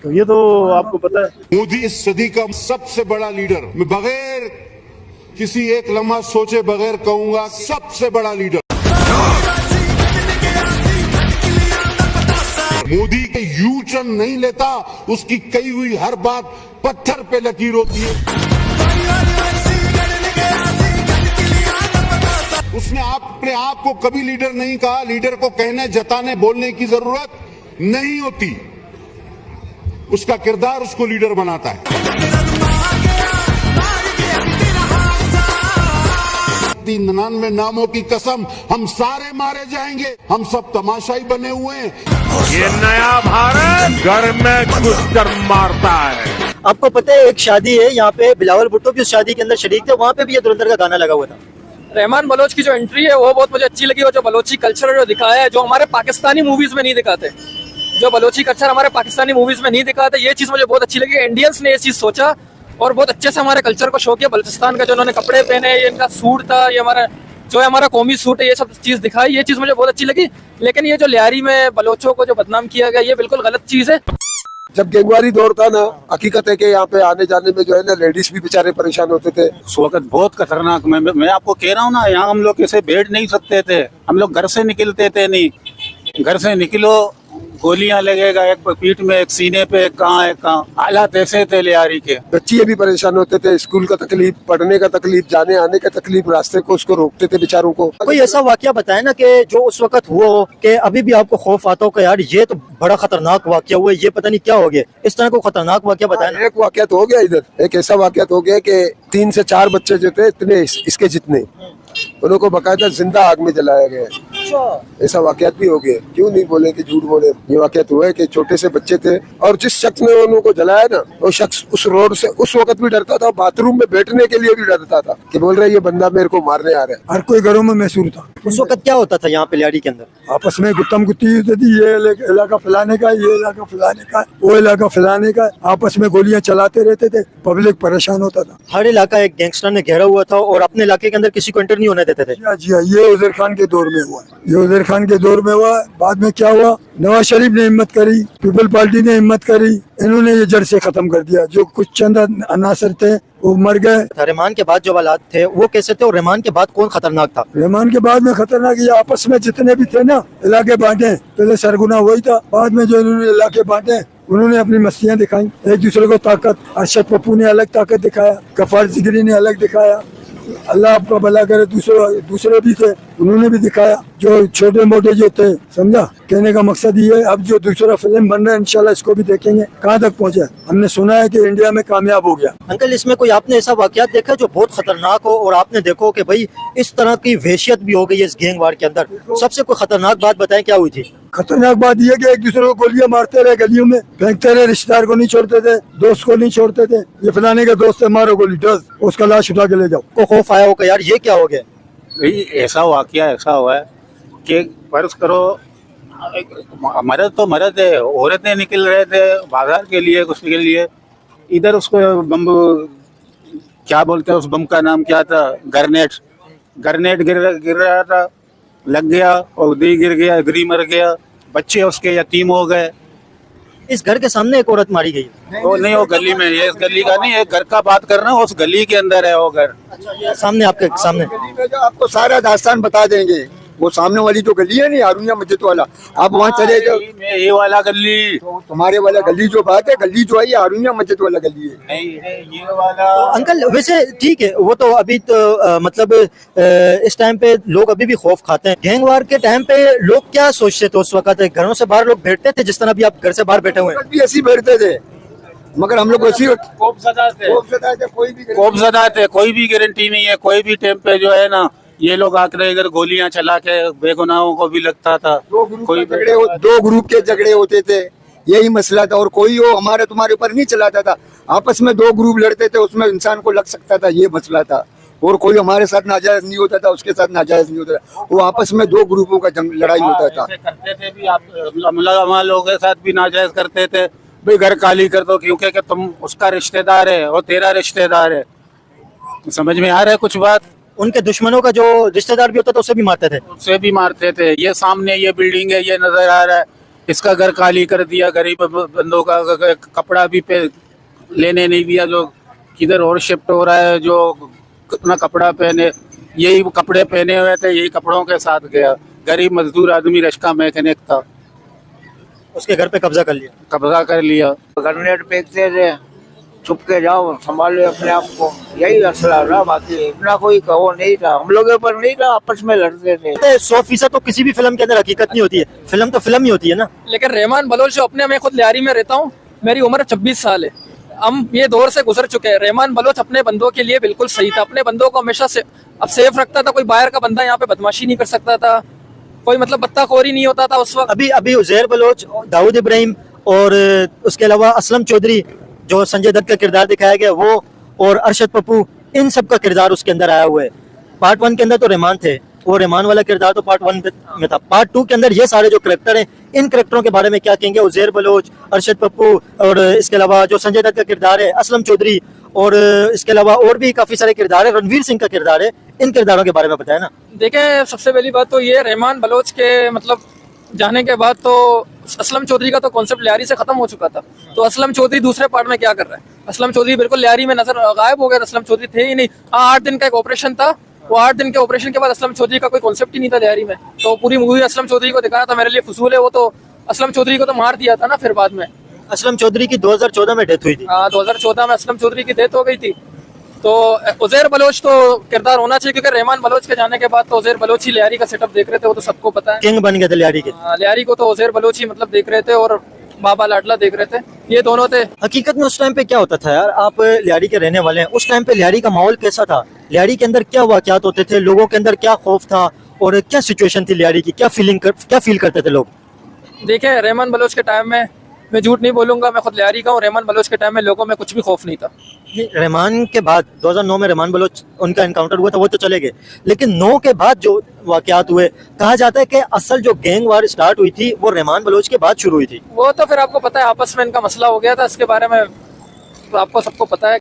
तो ये तो आपको पता है। मोदी इस सदी का सबसे बड़ा लीडर, मैं बगैर किसी एक लम्हा सोचे बगैर कहूंगा सबसे बड़ा लीडर। मोदी के यू टर्न नहीं लेता, उसकी कही हुई हर बात पत्थर पे लकीर होती है। उसने अपने आप को कभी लीडर नहीं कहा, लीडर को कहने जताने बोलने की जरूरत नहीं होती, उसका किरदार उसको लीडर बनाता है। 99 नामों की कसम, हम सारे मारे जाएंगे, हम सब तमाशाई बने हुए हैं। ये नया भारत घर में घुसकर मारता है। आपको पता है एक शादी है यहाँ पे, बिलावल भुट्टो भी उस शादी के अंदर शरीक थे, वहाँ पे भी ये धुरंधर का गाना लगा हुआ था। रहमान बलोच की जो एंट्री है वो बहुत मुझे अच्छी लगी, और जो बलोची कल्चर जो दिखाया है, जो हमारे पाकिस्तानी मूवीज में नहीं दिखाते, जो बलोची कल्चर हमारे पाकिस्तानी मूवीज में नहीं दिखाते, ये चीज मुझे बहुत अच्छी लगी। इंडियंस ने ये चीज सोचा और बहुत अच्छे से हमारे कल्चर को शो किया। बल्चिस्तान का जो उन्होंने कपड़े पहने, ये इनका सूट था, ये हमारा जो है हमारा कौमी सूट है, ये सब चीज दिखाई, ये चीज मुझे बहुत अच्छी लगी। लेकिन ये जो लियारी में बलोचों को जो बदनाम किया गया, ये बिल्कुल गलत चीज है। जब गैंगवारी दौर था ना, हकीकत है कि यहाँ पे आने जाने में जो है ना लेडीज भी बेचारे परेशान होते थे। उस वक्त बहुत खतरनाक, मैं आपको कह रहा हूँ ना, यहाँ हम लोग ऐसे बैठ नहीं सकते थे, हम लोग घर से निकलते थे नहीं। घर से निकलो गोलियां लगेगा, एक पीठ में, एक सीने पे, एक कहाँ हालात ऐसे थे लियारी के। बच्चे भी परेशान होते थे, स्कूल का तकलीफ, पढ़ने का तकलीफ, जाने आने का तकलीफ, रास्ते को उसको रोकते थे बेचारों को। कोई ऐसा वाकया बताए ना कि जो उस वक्त हुआ हो कि अभी भी आपको खौफ आता हो कि यार ये तो बड़ा खतरनाक वाकया हुआ, ये पता नहीं क्या हो गया, इस तरह को खतरनाक वाकया बताए ना। एक वाकया तो हो गया इधर, एक ऐसा वाकया तो हो गया कि 3 से 4 बच्चे जो थे इतने इसके जितने, उनको बकायदा जिंदा आग में जलाया गया। ऐसा वाकयात भी हो गए, क्यों नहीं बोले कि झूठ बोले। ये वाकयात हुआ है कि छोटे से बच्चे थे और जिस शख्स ने उनको जलाया ना, वो शख्स उस रोड से उस वक्त भी डरता था, बाथरूम में बैठने के लिए भी डरता था कि बोल रहे ये बंदा मेरे को मारने आ रहा है। हर कोई घरों में महसूर था। उस वक्त क्या होता था यहाँ पे लियारी के अंदर? आपस में गुत्तम गुत्ती होती थी, ये इलाका फैलाने का, ये इलाका फैलाने का, वो इलाका फैलाने का, आपस में गोलियां चलाते रहते थे, पब्लिक परेशान होता था। हर इलाका एक गैंगस्टर ने घेरा हुआ था और अपने इलाके के अंदर किसी को एंटर नहीं होने देते थे। जी हाँ, ये उजैर खान के दौर में हुआ, ये उजैर खान के दौर में हुआ। बाद में क्या हुआ, नवाज शरीफ ने हिम्मत करी, पीपल पार्टी ने हिम्मत करी, इन्होंने ये जड़ से खत्म कर दिया। जो कुछ चंद अनासर थे वो मर गए। रहमान के बाद जो हालात थे वो कैसे थे, और रहमान के बाद कौन खतरनाक था? रहमान के बाद में खतरनाक, ये आपस में जितने भी थे ना इलाके बांटे, पहले सरगुना वही था, बाद में जो इन्होंने इलाके बांटे, उन्होंने अपनी मस्तियां दिखाई, एक दूसरे को ताकत। अरशद पप्पू ने अलग ताकत दिखाया, गफ्फार जिगरी ने अलग दिखाया, अल्लाह आपका भला करे, दूसरे भी थे, उन्होंने भी दिखाया। जो छोटे मोटे जो थे, समझा, कहने का मकसद ये है। अब जो दूसरा फिल्म बन रहा है इंशाल्लाह इसको भी देखेंगे कहाँ तक पहुँचा। हमने सुना है कि इंडिया में कामयाब हो गया। अंकल, इसमें कोई आपने ऐसा वाकयात देखा जो बहुत खतरनाक हो और आपने देखो कि भाई इस तरह की वहशियत भी हो गई है इस गैंग वार के अंदर? सबसे कोई खतरनाक बात बताएं, क्या हुई थी? खतरनाक बात यह कि एक दूसरे को गोलियां मारते रहे, गलियों में फेंकते रहे, रिश्तेदार को नहीं छोड़ते थे, दोस्त को नहीं छोड़ते थे। ये फलाने का दोस्त है, मारो गोली, दस, उसका लाश उठा के ले जाओ। को खौफ आया होगा यार ये क्या हो गया? ऐसा वाकया ऐसा हुआ है कि फर्ज करो, मर्द तो मर्द है, औरतें निकल रहे थे बाजार के लिए, कुछ के लिए, इधर उसको बम, क्या बोलते हैं उस बम का नाम क्या था, गरनेट गिर रहा था, लग गया और उधर ही गिर गया, इधर ही मर गया, बच्चे उसके यतीम हो गए। इस घर के सामने एक औरत मारी गई? वो नहीं, वो गली में, ये इस गली का नहीं, एक घर का बात कर रहा हूँ, उस गली के अंदर है वो घर। सामने, आपके सामने? आपको सारा दास्तान बता देंगे। वो सामने वाली जो गली है नहीं, हारूनिया मस्जिद वाला, आप वहाँ चले जाओ। ये वाला गली, तो तुम्हारे वाला गली जो बात है, गली जो है ये हारूनिया मस्जिद वाला गली है। नहीं ये वाला। तो अंकल वैसे ठीक है, वो तो अभी तो मतलब इस टाइम पे लोग अभी भी खौफ खाते हैं। गैंग वार के टाइम पे लोग क्या सोचते थे उस वक्त? घरों से बाहर लोग बैठते थे जिस तरह भी आप घर से बाहर बैठे हुए हैं? भी ऐसी बैठते थे, मगर हम लोग ऐसी खौफजदा थे, कोई भी गारंटी नहीं है। कोई भी टाइम पे जो है ना, ये लोग आकर इधर गोलियां चला के बेगुनाहों को भी लगता था। दो ग्रुप के झगड़े होते थे, यही मसला था। और कोई वो हमारे तुम्हारे ऊपर नहीं चलाता था, आपस में 2 ग्रुप लड़ते थे, उसमें इंसान को लग सकता था, ये मसला था। और कोई हमारे साथ नाजायज नहीं होता था, उसके साथ नाजायज नहीं होता था, वो आपस में 2 ग्रुपों का लड़ाई होता था। करते थे भी आप, लोगों के साथ भी नाजायज करते थे, भाई घर खाली कर दो, क्योंकि कि तुम उसका रिश्तेदार है और तेरा रिश्तेदार है। समझ में आ रहा है कुछ बात? उनके दुश्मनों का जो रिश्तेदार भी होता था उसे भी मारते थे? उससे भी मारते थे। ये सामने ये बिल्डिंग है, ये नजर आ रहा है, इसका घर खाली कर दिया, गरीब बंदों का कपड़ा भी पे लेने नहीं दिया, जो किधर और शिफ्ट हो रहा है, जो कितना कपड़ा पहने, यही कपड़े पहने हुए थे, यही कपड़ों के साथ गया। गरीब मजदूर आदमी, रिक्शा मैकेनिक था, उसके घर पे कब्जा कर लिया। कब्जा कर लिया। ग्रेनेड फेंकते थे, छुप के जाओ, संभालो अपने आप को, यही असला था, बाकी इतना कोई कहो नहीं था, हम लोगों पर नहीं था, आपस में लड़ते थे। 100% तो किसी भी फिल्म के अंदर हकीकत नहीं होती है, फिल्म तो फिल्म ही होती है ना। लेकिन रहमान बलोच जो अपने, मैं खुद लियारी में रहता हूँ, मेरी उम्र 26 साल है, हम ये दौर से गुजर चुके हैं। रहमान बलोच अपने बंदों के लिए बिल्कुल सही था, अपने बंदों को हमेशा से अब सेफ रखता था। कोई बाहर का बंदा यहाँ पे बदमाशी नहीं कर सकता था, कोई मतलब बत्ताखोरी नहीं होता था उस वक्त। अभी उजैर बलोच, दाऊद इब्राहिम और उसके अलावा असलम चौधरी, जो संजय दत्त का किरदार दिखाया गया वो, और अरशद पप्पू, इन सब का किरदार उसके अंदर आया हुआ है। पार्ट 1 के अंदर तो रहमान थे, वो रहमान वाला किरदार तो पार्ट 1 में था। पार्ट 2 के अंदर ये सारे जो करेक्टर हैं, इन करेक्टरों के बारे में क्या कहेंगे? उजैर बलोच, अरशद पप्पू, और इसके अलावा जो संजय दत्त का किरदार है असलम चौधरी, और इसके अलावा और भी काफी सारे किरदार है, रणवीर सिंह का किरदार है, इन किरदारों के बारे में बताया ना। देखें, सबसे पहली बात तो ये, रहमान बलोच के मतलब जाने के बाद तो असलम चौधरी का तो कॉन्सेप्ट लियारी से खत्म हो चुका था। तो असलम चौधरी दूसरे पार्ट में क्या कर रहा है? असलम चौधरी बिल्कुल लियारी में नजर गायब हो गया, असलम चौधरी थे ही नहीं। हाँ, 8 दिन का एक ऑपरेशन था, वो 8 दिन के ऑपरेशन के बाद असलम चौधरी का कोई कॉन्सेप्ट ही नहीं था लियारी में। तो पूरी मूवी असलम चौधरी को दिखाना था, मेरे लिए फजूल है। वो तो असलम चौधरी को तो मार दिया था ना फिर बाद में। असलम चौधरी की 2014 में डेथ हुई थी। हाँ, 2014 में असलम चौधरी की डेथ हो गई थी। तो उजैर बलोच तो किरदार होना चाहिए, क्योंकि रहमान बलोच के जाने के बाद तो उजैर बलोच ही लियारी का सेटअप देख रहे थे, वो तो सबको पता है। किंग बन गए थे लियारी के। लियारी को तो उजैर बलोच ही मतलब देख रहे थे, और बाबा लाडला देख रहे थे, ये दोनों थे। हकीकत में उस टाइम पे क्या होता था यार, आप लियारी के रहने वाले हैं, उस टाइम पे लियारी का माहौल कैसा था? लियारी के अंदर क्या वाकयात होते थे, लोगों के अंदर क्या खौफ था, और क्या सिचुएशन थी लियारी की, क्या फील करते थे लोग? देखे, रहमान बलोच के टाइम में, मैं झूठ नहीं बोलूंगा, मैं खुद लियारी का हूँ, रहमान बलोच के टाइम में लोगों में कुछ भी खौफ नहीं था। रहमान के बाद 2009 में रहमान बलोच उनका एनकाउंटर हुआ था, वो तो चले गए, लेकिन 9 के बाद जो वाकयात हुए, कहा जाता है कि असल जो गैंग वार स्टार्ट हुई थी वो रहमान बलोच के बाद शुरू हुई थी। वो तो फिर आपको पता है, आपस में इनका मसला हो गया था, इसके बारे में तो आपको सबको पता है।